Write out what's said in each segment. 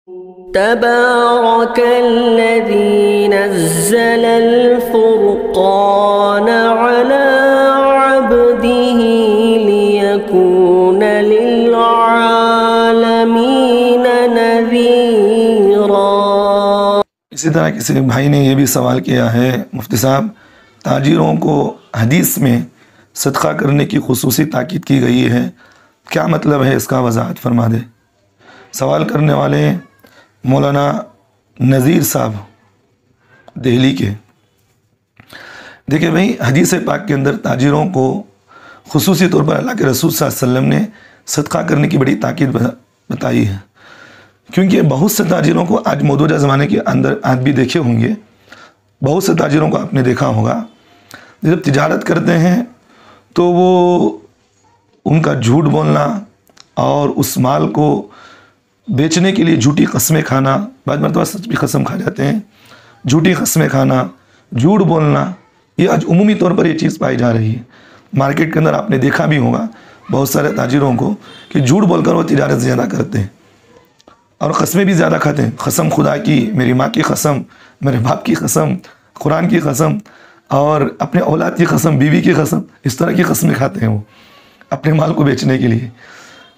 تبارك الذي نزل الفرقان على عبده ليكون للعالمين نذيرا۔ اسی طرح کسی بھائی نے یہ بھی سوال کیا ہے، مفتی صاحب تاجروں کو حدیث میں صدقہ کرنے کی خصوصی تاکید کی گئی ہے، کیا مطلب ہے اس کا وضاحت فرما دے۔ سوال کرنے والے مولانا نذیر صاحب دہلی کے۔ دیکھیں بھائی، حدیث پاک کے اندر تاجروں کو خصوصی طور پر اللہ کے رسول صلی اللہ علیہ وسلم نے صدقہ کرنے کی بڑی تاکید بتائی ہے، کیونکہ بہت سے تاجروں کو آج مودودہ زمانے کے اندر آج بھی دیکھے ہوں گے، بہت سے تاجروں کو آپ نے دیکھا ہوگا جب تجارت کرتے ہیں تو وہ ان کا جھوٹ بولنا اور اس مال کو بیچنے کے لیے جھوٹی قسمیں کھانا، بعض مرتبہ سچ بھی قسم کھا جاتے ہیں، جھوٹی قسمیں کھانا، جھوٹ بولنا، یہ آج عمومی طور پر یہ چیز پائی جا رہی ہے۔ مارکیٹ کے اندر آپ نے دیکھا بھی ہوگا بہت سارے تاجروں کو کہ جھوٹ بول کر وہ تجارت زیادہ کرتے ہیں اور قسمیں بھی زیادہ کھاتے ہیں، قسم خدا کی، میری ماں کی قسم، میرے باپ کی قسم، قرآن کی قسم اور اپنے اولاد کی قسم، بیوی کی قسم، اس طرح کی قسمیں کھاتے ہیں وہ اپنے مال کو بیچنے کے لیے۔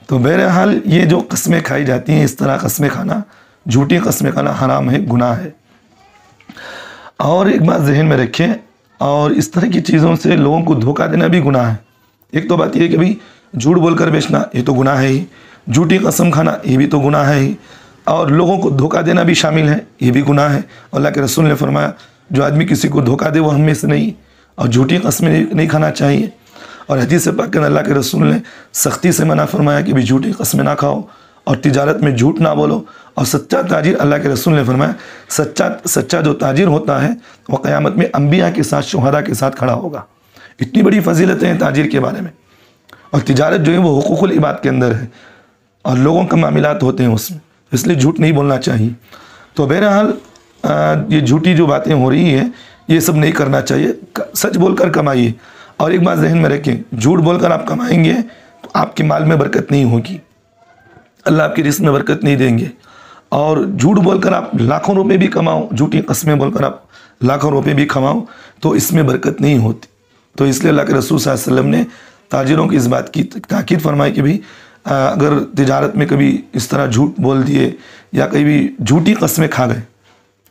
تو بہرحال یہ جو قسمیں کھائی جاتی ہیں، اس طرح قسمیں کھانا، جھوٹی قسمیں کھانا حرام ہے، گناہ ہے۔ اور ایک بات ذہن میں رکھیں، اور اس طرح کی چیزوں سے لوگوں کو دھوکہ دینا بھی گناہ ہے۔ ایک تو بات یہ ہے کہ بھئی جھوٹ بول کر بیچنا یہ تو گناہ ہے ہی، جھوٹی قسم کھانا یہ بھی تو گناہ ہے ہی، اور لوگوں کو دھوکہ دینا بھی شامل ہے، یہ بھی گناہ ہے۔ اللہ کے رسول نے فرمایا جو آدمی کسی کو دھوکہ دے وہ ہم میں سے نہیں، اور جھوٹی قسمیں نہیں کھانا چاہیے۔ اور حدیث پاک کے اللہ کے رسول نے سختی سے منع فرمایا کہ بھی جھوٹی قسمیں نہ کھاؤ اور تجارت میں جھوٹ نہ بولو۔ اور سچا تاجر، اللہ کے رسول نے فرمایا سچا جو تاجر ہوتا ہے وہ قیامت میں انبیاء کے ساتھ، شہداء کے ساتھ کھڑا ہوگا۔ اتنی بڑی فضیلتیں ہیں تاجر کے بارے میں۔ اور تجارت جو ہے وہ حقوق العباد کے اندر ہے اور لوگوں کے معاملات ہوتے ہیں اس میں، اس لیے جھوٹ نہیں بولنا چاہیے۔ تو بہرحال یہ جھوٹی جو باتیں ہو رہی ہیں یہ سب نہیں کرنا چاہیے، سچ بول کر کمائیے۔ اور ایک بات ذہن میں رکھیں، جھوٹ بول کر آپ کمائیں گے تو آپ کے مال میں برکت نہیں ہوگی، اللہ آپ کی رزق میں برکت نہیں دیں گے۔ اور جھوٹ بول کر آپ لاکھوں روپے بھی کماؤ، جھوٹی قسمیں بول کر آپ لاکھوں روپے بھی کماؤ تو اس میں برکت نہیں ہوتی۔ تو اس لیے اللہ کے رسول صلی اللہ علیہ وسلم نے تاجروں کی اس بات کی تاکید فرمائی کہ بھی اگر تجارت میں کبھی اس طرح جھوٹ بول دیے یا کبھی جھوٹی قسمیں کھا گئے،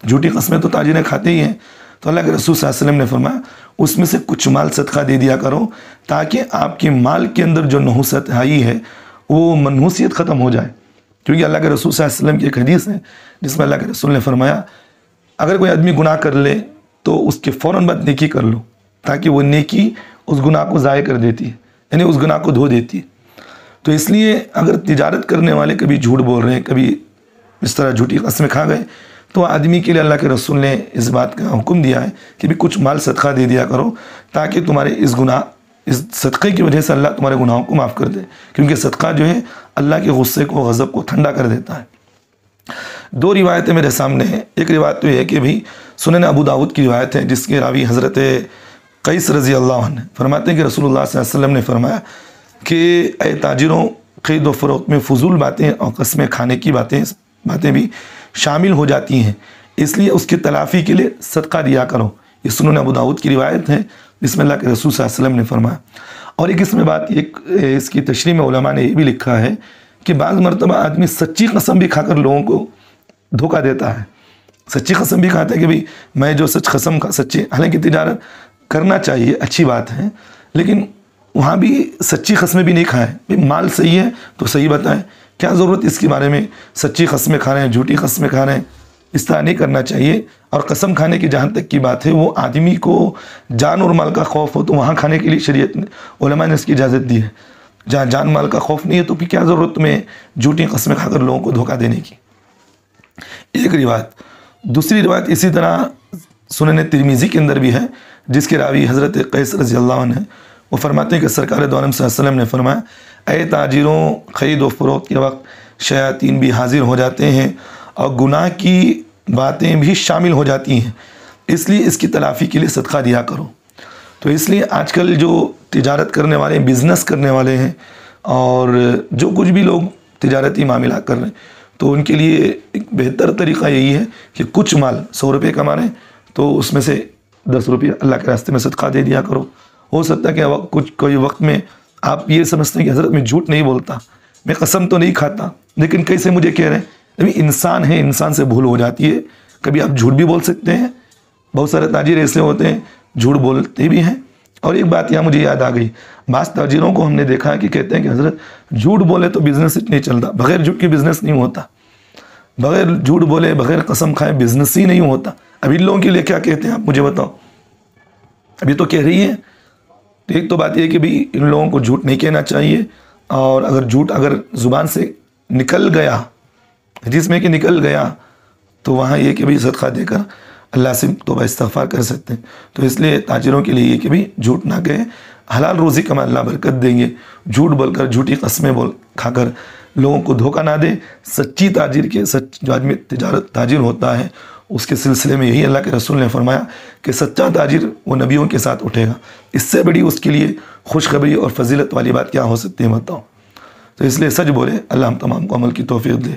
جھوٹی قسمیں تو تاجریں کھاتے ہی ہیں، تو اللہ کے رسول صلی اللہ علیہ وسلم نے فرمایا اس میں سے کچھ مال صدقہ دے دیا کرو تاکہ آپ کے مال کے اندر جو نحوست آئی ہے وہ منحوسیت ختم ہو جائے۔ کیونکہ اللہ کے رسول صلی اللہ علیہ وسلم کی ایک حدیث ہے جس میں اللہ کے رسول نے فرمایا اگر کوئی آدمی گناہ کر لے تو اس کے فوراً بعد نیکی کر لو، تاکہ وہ نیکی اس گناہ کو ضائع کر دیتی ہے، یعنی اس گناہ کو دھو دیتی ہے۔ تو اس لیے اگر تجارت کرنے والے کبھی جھوٹ بول رہے ہیں، کبھی اس طرح جھوٹی قسمیں کھا گئے، تو آدمی کے لیے اللہ کے رسول نے اس بات کا حکم دیا ہے کہ بھی کچھ مال صدقہ دے دیا کرو تاکہ تمہارے اس صدقے کی وجہ سے اللہ تمہارے گناہوں کو معاف کر دے، کیونکہ صدقہ جو ہے اللہ کے غصے کو، غضب کو ٹھنڈا کر دیتا ہے۔ دو روایتیں میرے سامنے ہیں۔ ایک روایت تو یہ ہے کہ بھی سنن ابو داؤد کی روایت ہے جس کے راوی حضرت قیس رضی اللہ عنہ فرماتے ہیں کہ رسول اللہ صلی اللہ علیہ وسلم نے فرمایا کہ اے تاجروں، خرید و فروخت میں فضول باتیں اور قسمیں کھانے کی باتیں بھی شامل ہو جاتی ہیں، اس لیے اس کی تلافی کے لیے صدقہ دیا کرو۔ یہ سنن ابو داؤد کی روایت ہے جس میں اللہ کے رسول صلی اللہ علیہ وسلم نے فرمایا۔ اور ایک اس میں بات، اس کی تشریح میں علماء نے یہ بھی لکھا ہے کہ بعض مرتبہ آدمی سچی قسم بھی کھا کر لوگوں کو دھوکہ دیتا ہے، سچی قسم بھی کھاتا ہے کہ بھئی میں جو قسم کا سچی، حالانکہ تجارت کرنا چاہیے، اچھی بات ہے، لیکن وہاں بھی سچی قسمیں بھی نہیں کھائیں۔ مال صحیح ہے تو صحیح بتائیں، کیا ضرورت اس کے بارے میں سچی قسمیں کھا رہے ہیں، جھوٹی قسمیں کھا رہے ہیں، اس طرح نہیں کرنا چاہیے۔ اور قسم کھانے کی جہاں تک کی بات ہے، وہ آدمی کو جان اور مال کا خوف ہو تو وہاں کھانے کے لیے شریعت علماء نے اس کی اجازت دی ہے۔ جہاں جان مال کا خوف نہیں ہے تو پھر کیا ضرورت میں جھوٹی قسمیں کھا کر لوگوں کو دھوکہ دینے کی۔ ایک روایت۔ دوسری روایت اسی طرح سنن ترمذی کے اندر بھی ہے جس کے راوی حضرت قیس رضی اللہ عنہ ہیں، وہ فرماتے ہیں کہ سرکار دو عالم صلی اللہ علیہ وسلم نے فرمایا اے تاجروں، خرید و فروخت کے وقت شیاطین بھی حاضر ہو جاتے ہیں اور گناہ کی باتیں بھی شامل ہو جاتی ہیں، اس لیے اس کی تلافی کے لیے صدقہ دیا کرو۔ تو اس لیے آج کل جو تجارت کرنے والے ہیں، بزنس کرنے والے ہیں اور جو کچھ بھی لوگ تجارتی معاملات کر رہے ہیں، تو ان کے لیے ایک بہتر طریقہ یہی ہے کہ کچھ مال 100 روپے کما رہے ہیں تو اس میں سے 10 روپے اللہ کے راستے میں صدقہ دے دیا کرو. ہو سکتا ہے کہ کوئی وقت میں آپ یہ سمجھتے ہیں کہ حضرت میں جھوٹ نہیں بولتا، میں قسم تو نہیں کھاتا، لیکن کیسے مجھے کہہ رہے ہیں؟ ابھی انسان ہے، انسان سے بھول ہو جاتی ہے، کبھی آپ جھوٹ بھی بول سکتے ہیں. بہت سارے تاجر ایسے ہوتے ہیں جھوٹ بولتے بھی ہیں. اور ایک بات یہاں مجھے یاد آ گئی، بعض تاجروں کو ہم نے دیکھا ہے کہ کہتے ہیں کہ حضرت جھوٹ بولے تو بزنس نہیں چلتا، بغیر جھوٹ کی بزنس نہیں ہوتا، بغیر جھوٹ بولے بغیر قسم کھائے بزنس ہی نہیں ہوتا. ابھی ان لوگوں کے لیے کیا کہتے ہیں آپ مجھے بتاؤ؟ ابھی تو کہہ رہی ہیں. ایک تو بات یہ ہے کہ بھئی ان لوگوں کو جھوٹ نہیں کہنا چاہیے، اور اگر جھوٹ اگر زبان سے نکل گیا، حدیث میں کہ نکل گیا، تو وہاں یہ کہ بھئی صدقہ دے کر اللہ سے توبہ استغفار کر سکتے ہیں. تو اس لیے تاجروں کے لیے یہ کہ بھئی جھوٹ نہ کہیں، حلال روزی کما اللہ برکت دیں گے. جھوٹ بول کر جھوٹی قسمیں کھا کر لوگوں کو دھوکہ نہ دے. سچی تاجر کے جو آدمی تجارت تاجر ہوتا ہے اس کے سلسلے میں یہی اللہ کے رسول نے فرمایا کہ سچا تاجر وہ نبیوں کے ساتھ اٹھے گا. اس سے بڑی اس کے لیے خوشخبری اور فضیلت والی بات کیا ہو سکتی ہے بتاؤ؟ تو اس لیے سچ بولے. اللہ ہم تمام کو عمل کی توفیق دے.